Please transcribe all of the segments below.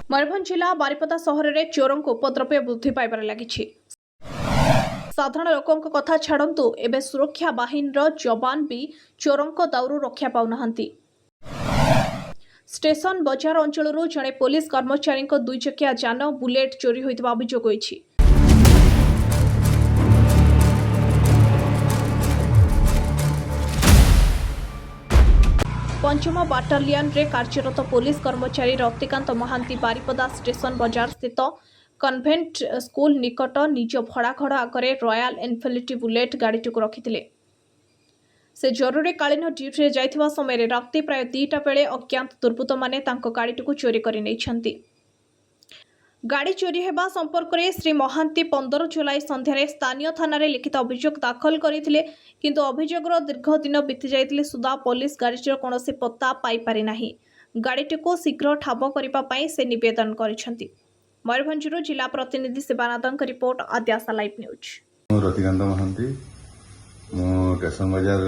मयूरभंज जिला बारिपदा सहर में चोरों उपद्रव वृद्धि पाइबार लगी। साधारण लोकों कथा छाड़ू एवं सुरक्षा बाहिनी जवान भी चोरों दाउरू रक्षा पाऊना। स्टेशन बजार अंचल जड़े पुलिस कर्मचारी दुई चकिया जान बुलेट चोरी होता अभियोग होईछि। पंचम बाटालियन रे कार्यरत पुलिस कर्मचारी रतिकांत महांती बारिपदा स्टेशन बजार स्थित कन्वेंट स्कूल निकट निज भड़ा घर आगे रॉयल एनफिल्ड बुलेट गाड़ीटी रखिथिले। से जरूरीकालीन ड्यूटी जाइथिबा समय राति प्राय 2टा बेले अज्ञात दुर्बृत्त माने तांको गाड़ीटी चोरी कर नहीं। गाड़ी चोरी हेबा संपर्क में श्री महांती 15 जुलाई संध्यारे स्थानीय थाना रे लिखित अभियोग दाखल करथिले, किंतु अभियोगर दीर्घ दिन बीती जाइतिले सुधा पुलिस गाड़ीर कौनसी पत्ता पाई पारि नाही। गाड़ीटी को शीघ्र ठाब करिबा पई से निवेदन करिसेंती। मयूरभंजरू जिला प्रतिनिधि शिवानंदक report Adyasha live news. Ratikant Mohanty मु स्टेशन बाजार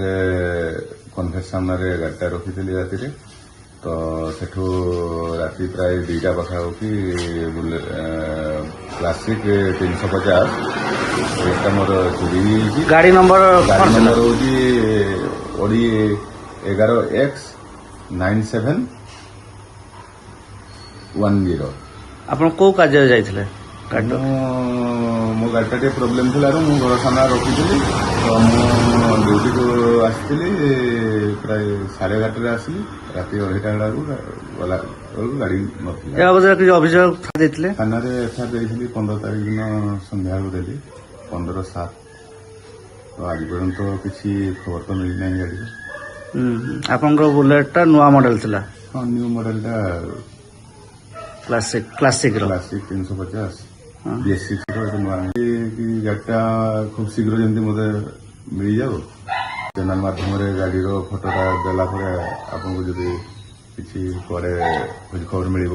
कन्वेंट सामने गाड़ीटा रखी राति तो सेठू राति प्राय 2टा पाखापाखि क्लासिक 350 एटा मोर चोरी। गाड़ी नंबर होची ओडी 11X 9710। आपण को कार्य जाइथिले? मो गाड़ीटा टे प्रोब्लेम थिला मु घर सामना रखी तो मु ड्यूटी को आसली प्राय 11:30 आसली राति 2:30 गला गाड़ी नथी। अभियोग देथिले थाना रे एफआईआर देइथिली 15 तारिख दिन संध्या देली 15/7। तो आज पर्यंत किसी खबर तो मिली नहीं गाड़ी। आपनकर बुलेटटा नुआ मॉडल थिला? हां न्यू मॉडलटा क्लासिक 350 बीएससी नुआ कि गाड़ीटा खूब शीघ्र जमी मत मिल जाओ चैनल माध्यम गाड़ी फोटोटा देला आपको जब किसी खबर मिल।